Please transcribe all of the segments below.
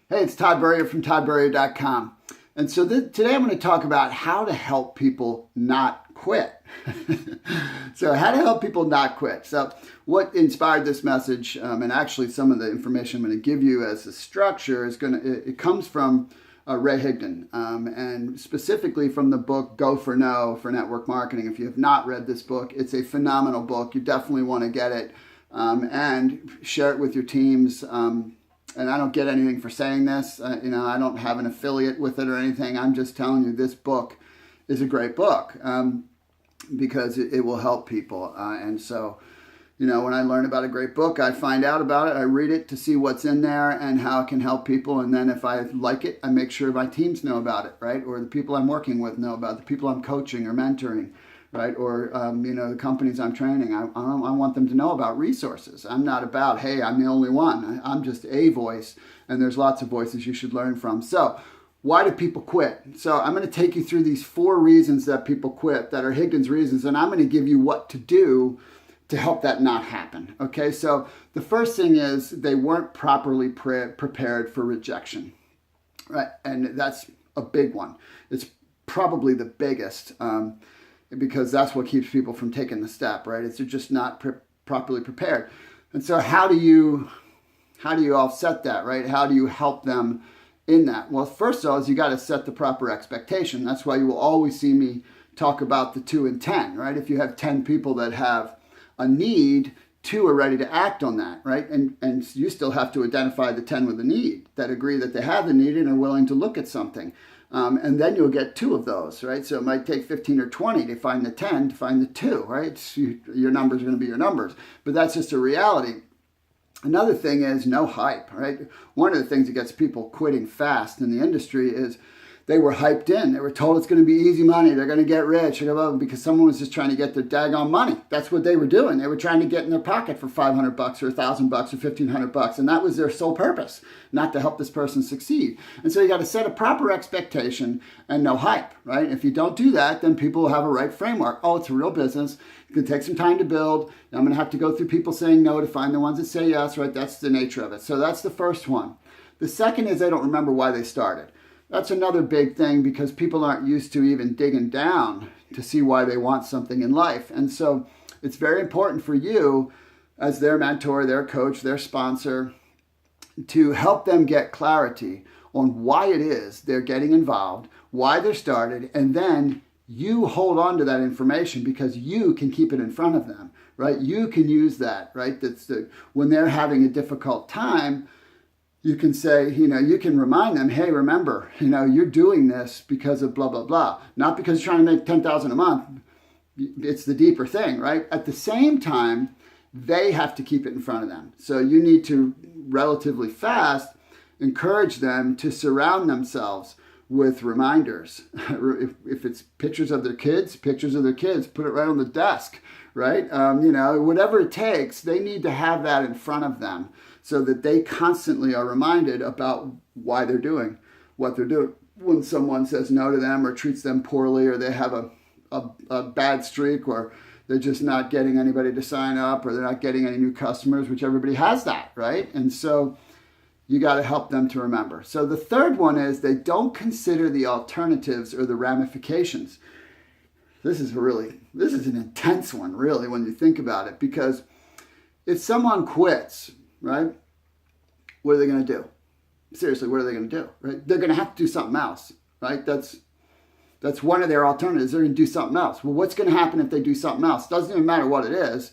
Hey, it's Todd Burrier from toddburrier.com. And so today I'm going to talk about how to help people not quit. So how to help people not quit. So what inspired this message, and actually some of the information I'm going to give you as a structure it comes from Ray Higdon, and specifically from the book Go for No for Network Marketing. If you have not read this book, it's a phenomenal book. You definitely want to get it and share it with your teams. And I don't get anything for saying this. I don't have an affiliate with it or anything. I'm just telling you this book is a great book because it will help people. And so, when I learn about a great book, I find out about it. I read it to see what's in there and how it can help people. And then if I like it, I make sure my teams know about it, right? Or the people I'm working with know about it, the people I'm coaching or mentoring. Right? Or, the companies I'm training, I want them to know about resources. I'm not about, hey, I'm the only one. I'm just a voice, and there's lots of voices you should learn from. So why do people quit? So I'm going to take you through these 4 reasons that people quit that are Higdon's reasons, and I'm going to give you what to do to help that not happen. Okay, so the first thing is they weren't properly prepared for rejection. Right? And that's a big one. It's probably the biggest. Because that's what keeps people from taking the step, right? It's they're just not properly prepared. And so how do you offset that, right? How do you help them in that? Well, first of all, is you got to set the proper expectation. That's why you will always see me talk about the 2 and 10, right? If you have 10 people that have a need, 2 are ready to act on that, right? And you still have to identify the 10 with a need that agree that they have the need and are willing to look at something. And then you'll get 2 of those, right? So it might take 15 or 20 to find the 10, to find the 2, right? So your numbers are going to be your numbers. But that's just a reality. Another thing is no hype, right? One of the things that gets people quitting fast in the industry is they were hyped in. They were told it's going to be easy money. They're going to get rich because someone was just trying to get their daggone money. That's what they were doing. They were trying to get in their pocket for $500 or $1,000 or $1,500. And that was their sole purpose, not to help this person succeed. And so you got to set a proper expectation and no hype, right? If you don't do that, then people will have a right framework. Oh, it's a real business. It's going to take some time to build. I'm going to have to go through people saying no to find the ones that say yes, right? That's the nature of it. So that's the first one. The second is they don't remember why they started. That's another big thing because people aren't used to even digging down to see why they want something in life. And so it's very important for you as their mentor, their coach, their sponsor, to help them get clarity on why it is they're getting involved, why they're started, and then you hold on to that information because you can keep it in front of them, right? You can use that, right? When they're having a difficult time, you can say, you can remind them, hey, remember, you're doing this because of blah, blah, blah. Not because you're trying to make $10,000 a month. It's the deeper thing, right? At the same time, they have to keep it in front of them. So you need to relatively fast encourage them to surround themselves with reminders. If it's pictures of their kids, put it right on the desk, right? Whatever it takes, they need to have that in front of them so that they constantly are reminded about why they're doing what they're doing. When someone says no to them or treats them poorly or they have a bad streak or they're just not getting anybody to sign up or they're not getting any new customers, which everybody has that, right? And so you got to help them to remember. So the third one is they don't consider the alternatives or the ramifications. This is an intense one, really, when you think about it, because if someone quits, right, what are they going to do? Seriously, what are they going to do? Right? They're going to have to do something else, right? That's one of their alternatives. They're going to do something else. Well, what's going to happen if they do something else? Doesn't even matter what it is.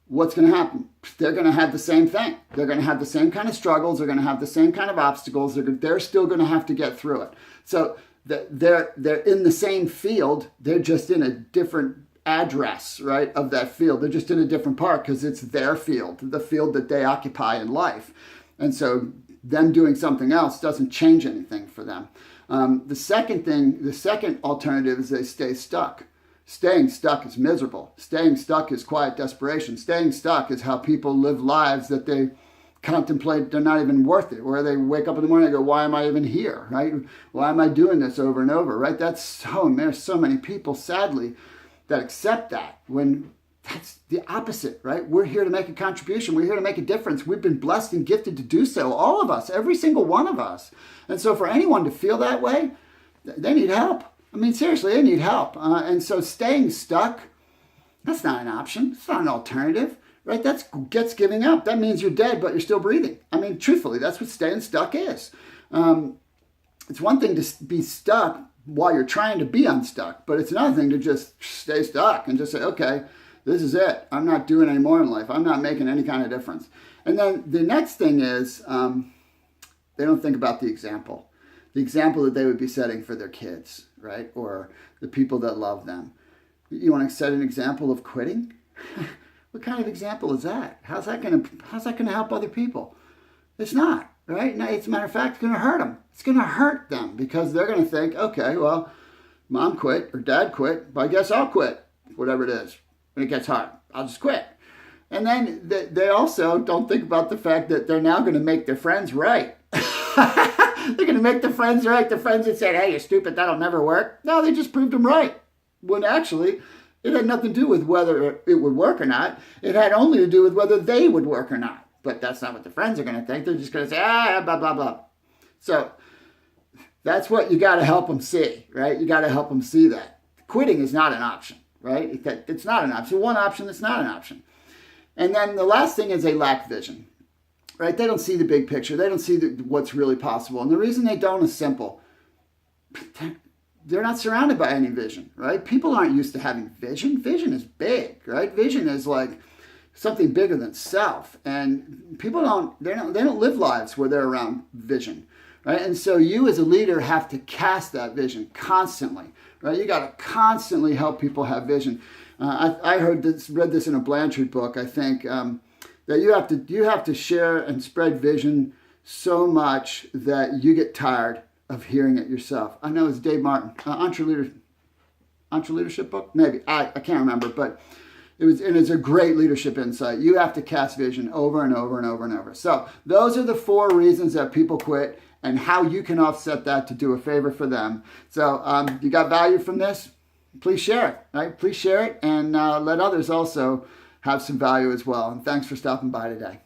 What's going to happen? They're going to have the same thing. They're going to have the same kind of struggles. They're going to have the same kind of obstacles. They're still going to have to get through it. So they're in the same field. They're just in a different address, right, of that field. They're just in a different part because it's their field, the field that they occupy in life. And so them doing something else doesn't change anything for them. The second alternative is they stay stuck. Staying stuck is miserable. Staying stuck is quiet desperation. Staying stuck is how people live lives that they contemplate they're not even worth it, where they wake up in the morning and go, why am I even here, right? Why am I doing this over and over, right? There's so many people, sadly, that accept that when That's the opposite, right? We're here to make a contribution. We're here to make a difference. We've been blessed and gifted to do so, all of us, every single one of us. And so for anyone to feel that way, they need help. I mean, seriously, they need help. And so staying stuck, that's not an option. It's not an alternative, right? That's giving up. That means you're dead, but you're still breathing. I mean, truthfully, that's what staying stuck is. It's one thing to be stuck while you're trying to be unstuck, but it's another thing to just stay stuck and just say, okay, this is it. I'm not doing any more in life. I'm not making any kind of difference. And then the next thing is they don't think about the example that they would be setting for their kids, right? Or the people that love them. You want to set an example of quitting? What kind of example is that? How's that going to help other people? It's not, right? No, as a matter of fact, it's going to hurt them. It's going to hurt them because they're going to think, okay, well, mom quit or dad quit, but I guess I'll quit, whatever it is. When it gets hard, I'll just quit. And then they also don't think about the fact that they're now going to make their friends right. They're going to make the friends right. The friends that said, hey, you're stupid, that'll never work. No, they just proved them right. When actually, it had nothing to do with whether it would work or not. It had only to do with whether they would work or not. But that's not what the friends are going to think. They're just going to say, blah, blah, blah. So that's what you got to help them see, right? You got to help them see that. Quitting is not an option, right? It's not an option. One option that's not an option. And then the last thing is they lack vision, right? They don't see the big picture. They don't see what's really possible. And the reason they don't is simple. They're not surrounded by any vision, right? People aren't used to having vision. Vision is big, right? Vision is like something bigger than self. And people they don't live lives where they're around vision, right? And so you as a leader have to cast that vision constantly, right? You got to constantly help people have vision. I read this in a Blanchard book, I think, that you have to share and spread vision so much that you get tired of hearing it yourself. I know it's Dave Martin, Entre Leadership book, maybe. I can't remember, but it's a great leadership insight. You have to cast vision over and over and over and over. So those are the 4 reasons that people quit and how you can offset that to do a favor for them. So you got value from this? Please share it, right? Please share it and let others also have some value as well. And thanks for stopping by today.